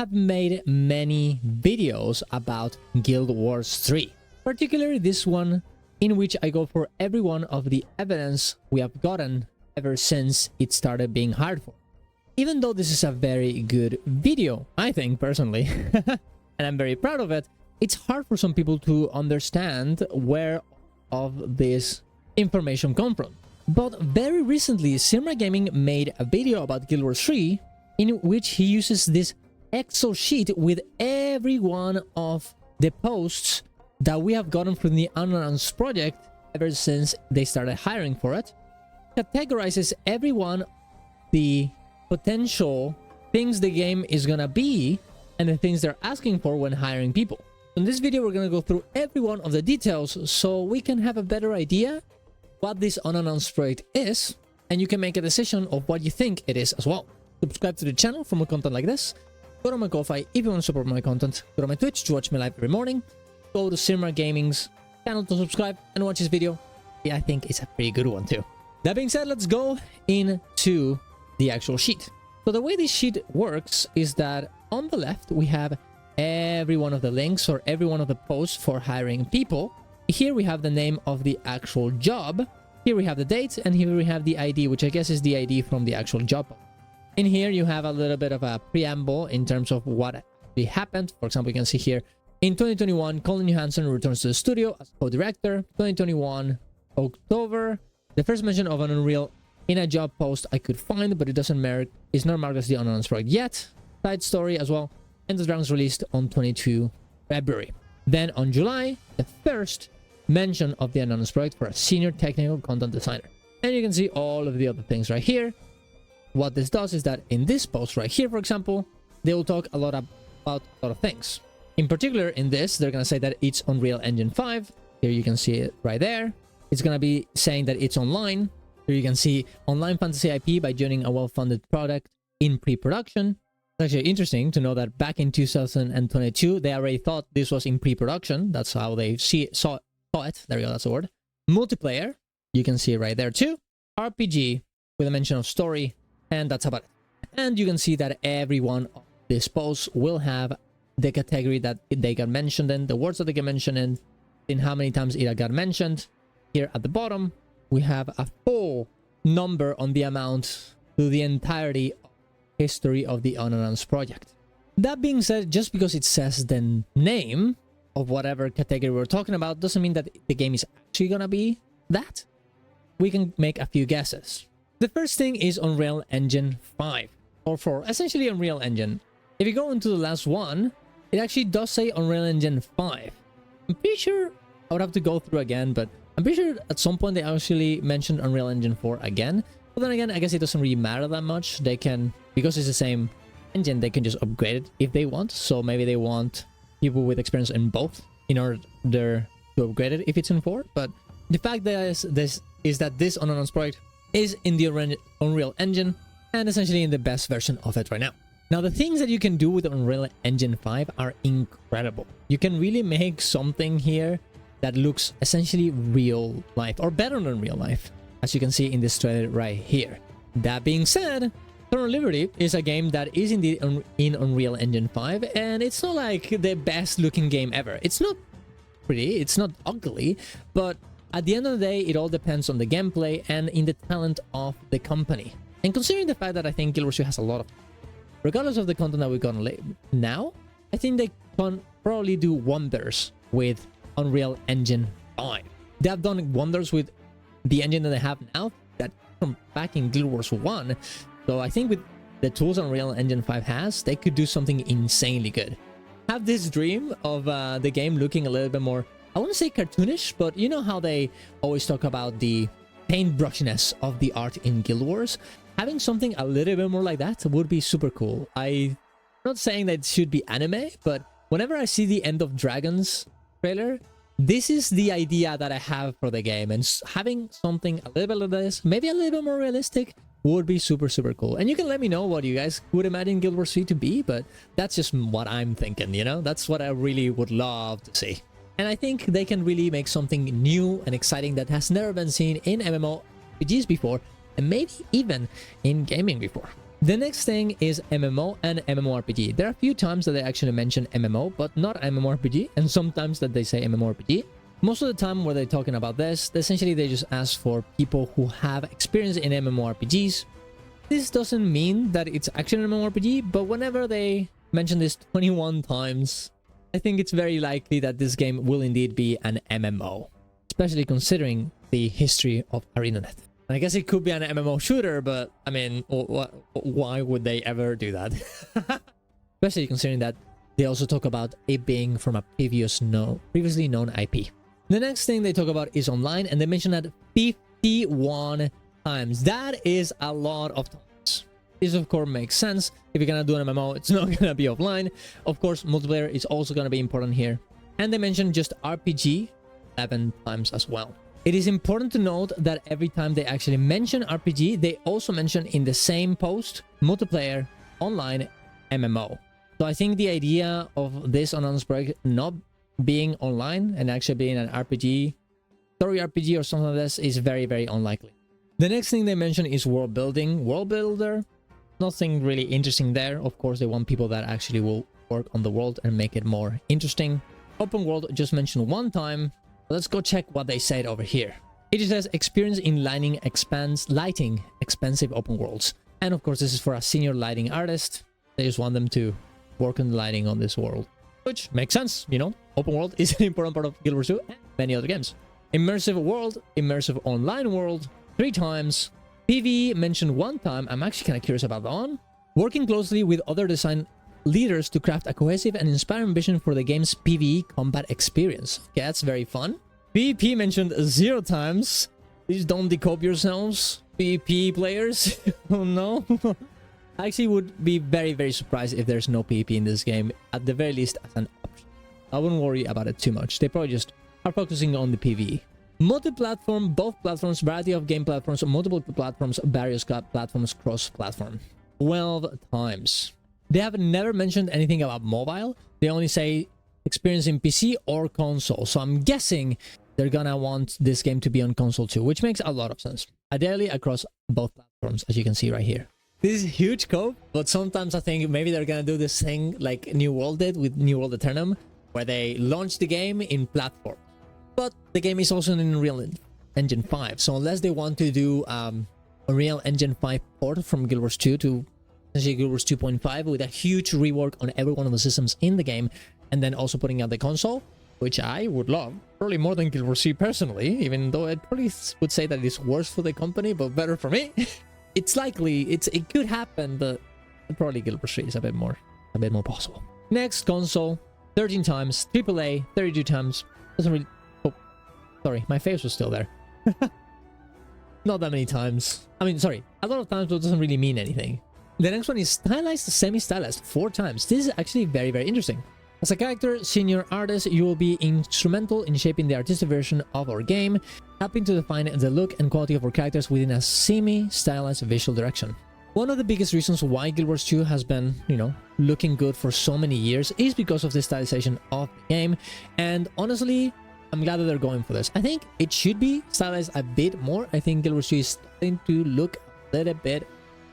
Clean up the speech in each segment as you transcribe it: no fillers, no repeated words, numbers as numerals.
have made many videos about Guild Wars 3, particularly this one in which I go for every one of the evidence we have gotten ever since it started being hired for. Even though this is a very good video, I think personally, and I'm very proud of it, it's hard for some people to understand where of this information come from. But very recently, Syrma Gaming made a video about Guild Wars 3 in which he uses this Excel sheet with every one of the posts that we have gotten from the unannounced project ever since they started hiring for it, categorizes every one of the potential things the game is gonna be and the things they're asking for when hiring people. In this video, we're gonna go through every one of the details so we can have a better idea what this unannounced project is, and you can make a decision of what you think it is as well. Subscribe to the channel for more content like this. Go to my Ko-Fi if you want to support my content. Go to my Twitch to watch me live every morning. Go to Syrma Gaming's channel to subscribe and watch this video. Yeah, I think it's a pretty good one too. That being said, let's go into the actual sheet. So the way this sheet works is that on the left, we have every one of the links or every one of the posts for hiring people. Here we have the name of the actual job. Here we have the date, and here we have the ID, which I guess is the ID from the actual job. In here, you have a little bit of a preamble in terms of what actually happened. For example, you can see here, in 2021, Colin Johansson returns to the studio as co-director. 2021, October, the first mention of an Unreal in a job post I could find, but it doesn't mark, it's not marked as the unannounced project yet. Side story as well. End of Dragons released on 22 February. Then on July, the first mention of the unannounced project for a senior technical content designer. And you can see all of the other things right here. What this does is that in this post right here, for example, they will talk a lot about a lot of things. In particular, in this, they're going to say that it's Unreal Engine 5. Here you can see it right there. It's going to be saying that it's online. Here you can see online fantasy IP by joining a well-funded product in pre-production. It's actually interesting to know that back in 2022, they already thought this was in pre-production. That's how they saw it. There we go, that's the word. Multiplayer, you can see it right there too. RPG with a mention of story, and that's about it. And you can see that every one of these posts will have the category that they got mentioned in, the words that they get mentioned in how many times it got mentioned. Here at the bottom, we have a full number on the amount to the entirety of history of the unannounced project. That being said, just because it says the name of whatever category we're talking about doesn't mean that the game is actually gonna be that. We can make a few guesses. The first thing is Unreal Engine 5 or 4, essentially Unreal Engine. If you go into the last one, it actually does say Unreal Engine 5. I'm pretty sure I would have to go through again, but I'm pretty sure at some point they actually mentioned Unreal Engine 4 again. But then again, I guess it doesn't really matter that much. They can, because it's the same engine, they can just upgrade it if they want. So maybe they want people with experience in both in order to upgrade it if it's in 4. But the fact that this unannounced project is in the Unreal Engine and essentially in the best version of it right now. Now, the things that you can do with Unreal Engine 5 are incredible. You can really make something here that looks essentially real life or better than real life, as you can see in this trailer right here. That being said, Throne of Liberty is a game that is in Unreal Engine 5, and it's not like the best looking game ever. It's not pretty, it's not ugly, but at the end of the day, it all depends on the gameplay and in the talent of the company. And considering the fact that I think Guild Wars 2 has a lot of, regardless of the content that we're gonna now, I think they can probably do wonders with Unreal Engine 5. They have done wonders with the engine that they have now, that from back in Guild Wars 1. So I think with the tools Unreal Engine 5 has, they could do something insanely good. Have this dream of the game looking a little bit more, I want to say cartoonish, but you know how they always talk about the paintbrushiness of the art in Guild Wars? Having something a little bit more like that would be super cool. I'm not saying that it should be anime, but whenever I see the End of Dragons trailer, this is the idea that I have for the game, and having something a little bit like this, maybe a little bit more realistic, would be super cool. And you can let me know what you guys would imagine Guild Wars 3 to be, but that's just what I'm thinking, you know? That's what I really would love to see. And I think they can really make something new and exciting that has never been seen in MMORPGs before, and maybe even in gaming before. The next thing is MMO and MMORPG. There are a few times that they actually mention MMO, but not MMORPG, and sometimes that they say MMORPG. Most of the time where they're talking about this, essentially they just ask for people who have experience in MMORPGs. This doesn't mean that it's actually an MMORPG, but whenever they mention this 21 times, I think it's very likely that this game will indeed be an MMO, especially considering the history of ArenaNet. I guess it could be an MMO shooter, but I mean, why would they ever do that? Especially considering that they also talk about it being from a previously known IP. The next thing they talk about is online, and they mention that 51 times. That is a lot of times. This of course makes sense. If you're gonna do an MMO, it's not gonna be offline. Of course, multiplayer is also gonna be important here. And they mention just RPG 11 times as well. It is important to note that every time they actually mention RPG, they also mention in the same post, multiplayer, online, MMO. So I think the idea of this announced project not being online and actually being an RPG, story RPG or something like this is very, very unlikely. The next thing they mention is world building. World builder, nothing really interesting there. Of course, they want people that actually will work on the world and make it more interesting. Open world just mentioned one time. Let's go check what they said over here. It just says experience in lighting expensive open worlds. And of course, this is for a senior lighting artist. They just want them to work on the lighting on this world, which makes sense. You know, open world is an important part of Guild Wars 2 and many other games. Immersive world, immersive online world, 3 times. PvE mentioned 1 time. I'm actually kind of curious about that one. Working closely with other design leaders to craft a cohesive and inspiring vision for the game's PvE combat experience. Okay, that's very fun. PvP mentioned 0 times. Please don't decope yourselves, PvP players. Oh no. I actually would be very, very surprised if there's no PvP in this game, at the very least as an option. I wouldn't worry about it too much. They probably just are focusing on the PvE. Multi-platform, both platforms, variety of game platforms, multiple platforms, various platforms, cross-platform. 12 times. They have never mentioned anything about mobile. They only say experience in PC or console. So I'm guessing they're gonna want this game to be on console too, which makes a lot of sense. Ideally across both platforms, as you can see right here. This is huge scope, but sometimes I think maybe they're gonna do this thing like New World did with New World Eternum, where they launch the game in platform. But the game is also in Unreal Engine 5. So unless they want to do Unreal Engine 5 port from Guild Wars 2 to essentially Guild Wars 2.5 with a huge rework on every one of the systems in the game, and then also putting out the console, which I would love, probably more than Guild Wars 3 personally, even though I probably would say that it's worse for the company, but better for me. It's likely, it could happen, but probably Guild Wars 3 is a bit more possible. Next, console, 13 times, AAA, 32 times, doesn't really, oh, sorry, my face was still there. Not that many times. I mean, sorry, a lot of times, but it doesn't really mean anything. The next one is stylized, semi-stylized, 4 times. This is actually very, very interesting. As a character senior artist, you will be instrumental in shaping the artistic version of our game, helping to define the look and quality of our characters within a semi-stylized visual direction. One of the biggest reasons why Guild Wars 2 has been, you know, looking good for so many years is because of the stylization of the game, and honestly, I'm glad that they're going for this. I think it should be stylized a bit more. I think Guild Wars 2 is starting to look a little bit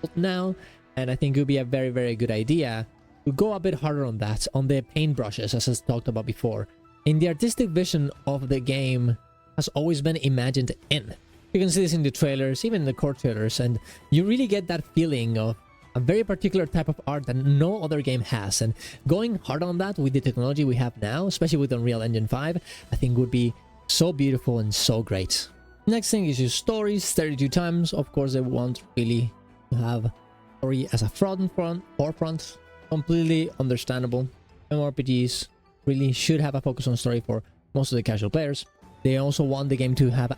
old now, and I think it would be a very, very good idea to go a bit harder on that, on the paintbrushes, as I talked about before. In the artistic vision of the game has always been imagined in. You can see this in the trailers, even in the core trailers, and you really get that feeling of a very particular type of art that no other game has. And going hard on that with the technology we have now, especially with Unreal Engine 5, I think would be so beautiful and so great. Next thing is your stories, 32 times. Of course, they want really to have story as a forefront. Completely understandable. MMORPGs really should have a focus on story for most of the casual players. They also want the game to have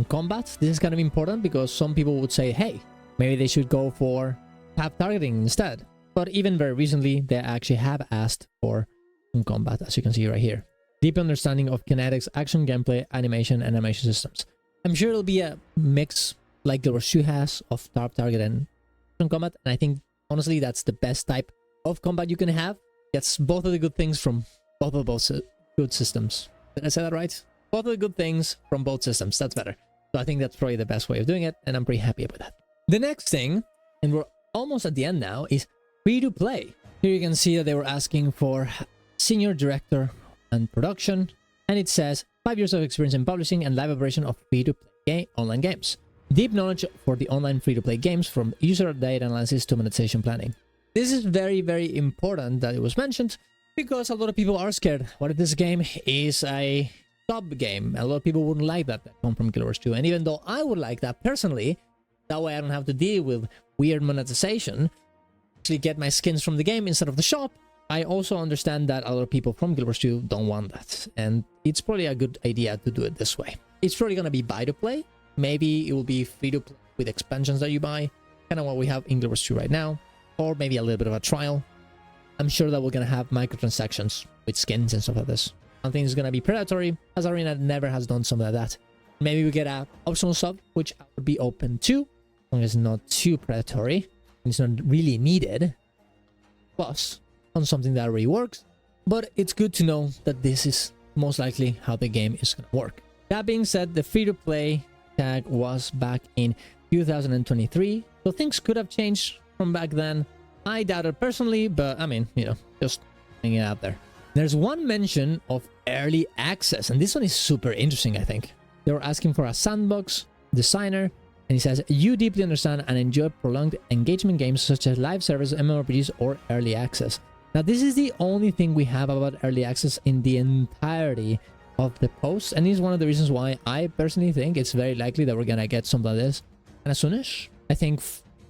combat. This is kind of important because some people would say, hey, maybe they should go for tap targeting instead. But even very recently, they actually have asked for combat, as you can see right here. Deep understanding of kinetics, action, gameplay, animation, and animation systems. I'm sure it'll be a mix like Guild Wars 2 has of tap target and combat, and I think honestly that's the best type of combat you can have. Gets both of the good things from both of those good systems. Did I say that right? Both of the good things from both systems. That's better. So I think that's probably the best way of doing it, and I'm pretty happy about that. The next thing, and we're almost at the end now, is free to play. Here you can see that they were asking for senior director and production, and it says 5 years of experience in publishing and live operation of free-to-play online games. Deep knowledge for the online free-to-play games, from user data analysis to monetization planning. This is very, very important that it was mentioned, because a lot of people are scared. What if this game is a sub game? A lot of people wouldn't like that come from Guild Wars 2. And even though I would like that personally, that way I don't have to deal with weird monetization, actually get my skins from the game instead of the shop. I also understand that a lot of people from Guild Wars 2 don't want that. And it's probably a good idea to do it this way. It's probably going to be buy to play. Maybe it will be free to play with expansions that you buy. Kind of what we have in Guild Wars 2 right now. Or maybe a little bit of a trial. I'm sure that we're going to have microtransactions with skins and stuff like this. I think it's going to be predatory, as Arena never has done something like that. Maybe we get a optional sub, which I would be open to, as long as it's not too predatory. It's not really needed. Plus, on something that already works. But it's good to know that this is most likely how the game is going to work. That being said, the free-to-play tag was back in 2023, so things could have changed from back then. I doubt it personally, but I mean, you know, just putting it out there. There's one mention of early access, and this one is super interesting, I think. They were asking for a sandbox designer, and he says, you deeply understand and enjoy prolonged engagement games such as live service, MMORPGs, or early access. Now, this is the only thing we have about early access in the entirety of the post, and this is one of the reasons why I personally think it's very likely that we're gonna get something like this. And as soonish, I think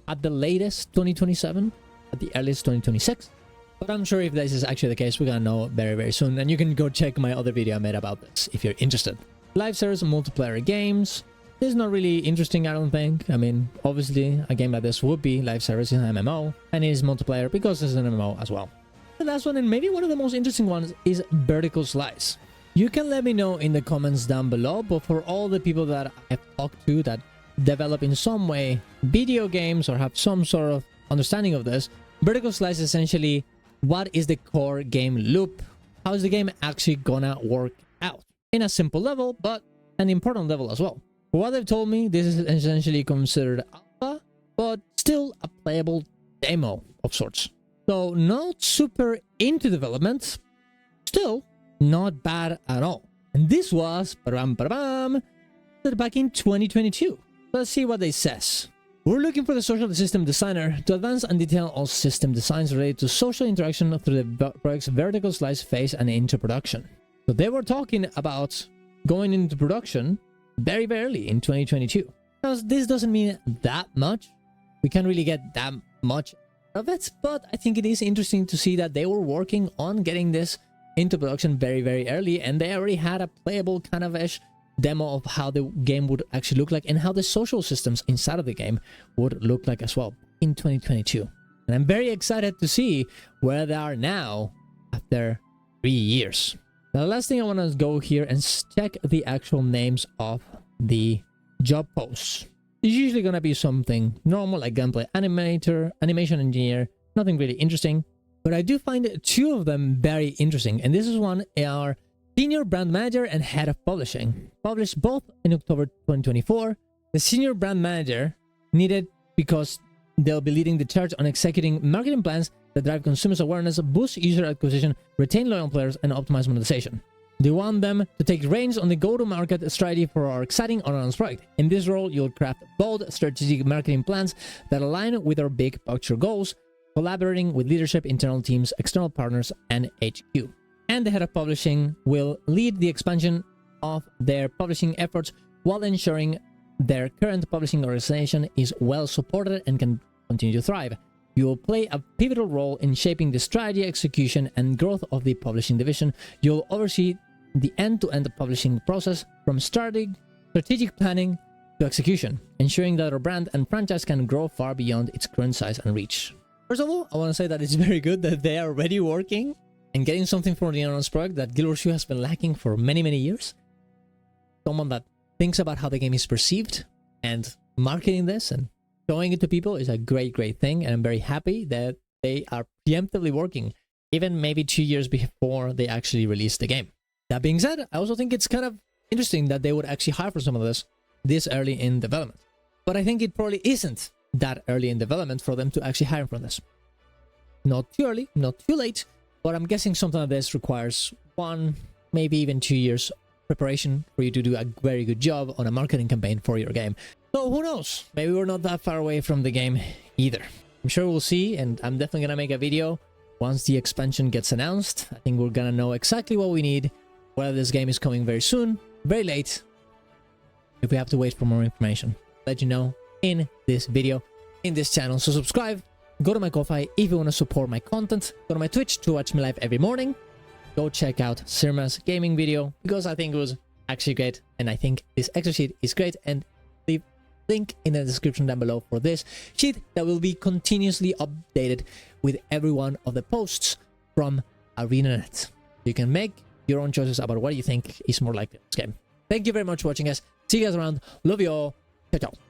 at the latest 2027, at the earliest 2026. But I'm sure if this is actually the case, we're gonna know very, very soon. And you can go check my other video I made about this if you're interested. Live service multiplayer games. This is not really interesting, I don't think. I mean, obviously, a game like this would be live service in an MMO, and it is multiplayer because it's an MMO as well. The last one, and maybe one of the most interesting ones, is vertical slice. You can let me know in the comments down below, but for all the people that I've talked to that develop in some way video games or have some sort of understanding of this, vertical slice is essentially what is the core game loop? How is the game actually gonna work out? In a simple level, but an important level as well. For what they've told me, this is essentially considered alpha, but still a playable demo of sorts. So not super into development, still not bad at all. And this was back in 2022. Let's see what they says. We're looking for the social system designer to advance and detail all system designs related to social interaction through the project's vertical slice phase and into production. So they were talking about going into production very, very early in 2022. Now, this doesn't mean that much. We can't really get that much of it, but I think it is interesting to see that they were working on getting this into production very, very early, and they already had a playable kind of ish demo of how the game would actually look like and how the social systems inside of the game would look like as well in 2022. And I'm very excited to see where they are now after 3 years. Now, the last thing I want to go here and check the actual names of the job posts. It's usually going to be something normal like gameplay animator, animation engineer, nothing really interesting. But I do find two of them very interesting, and this is one are Senior Brand Manager and Head of Publishing. Published both in October 2024. The Senior Brand Manager needed because they'll be leading the charge on executing marketing plans that drive consumers' awareness, boost user acquisition, retain loyal players, and optimize monetization. They want them to take reins on the go-to-market strategy for our exciting unannounced project. In this role, you'll craft bold strategic marketing plans that align with our big picture goals, collaborating with leadership, internal teams, external partners, and HQ. And the Head of Publishing will lead the expansion of their publishing efforts while ensuring their current publishing organization is well supported and can continue to thrive. You will play a pivotal role in shaping the strategy, execution, and growth of the publishing division. You'll oversee the end-to-end publishing process from strategic planning to execution, ensuring that our brand and franchise can grow far beyond its current size and reach. First of all, I want to say that it's very good that they are already working and getting something from the announced product that Guild Wars 2 has been lacking for many, many years. Someone that thinks about how the game is perceived and marketing this and showing it to people is a great, great thing. And I'm very happy that they are preemptively working, even maybe 2 years before they actually release the game. That being said, I also think it's kind of interesting that they would actually hire for some of this early in development. But I think it probably isn't that early in development for them to actually hire from this. Not too early, not too late, but I'm guessing something like this requires 1, maybe even 2 years preparation for you to do a very good job on a marketing campaign for your game. So who knows? Maybe we're not that far away from the game either. I'm sure we'll see, and I'm definitely gonna make a video once the expansion gets announced. I think we're gonna know exactly what we need, whether this game is coming very soon, very late, if we have to wait for more information. Let you know in this video, in this channel. So subscribe, go to my Ko-Fi if you want to support my content, go to my Twitch to watch me live every morning, go check out Syrma's gaming video, because I think it was actually great, and I think this Excel sheet is great, and leave link in the description down below for this sheet that will be continuously updated with every one of the posts from ArenaNet. You can make your own choices about what you think is more likely in this game. Thank you very much for watching, guys. See you guys around. Love you all. Ciao, ciao.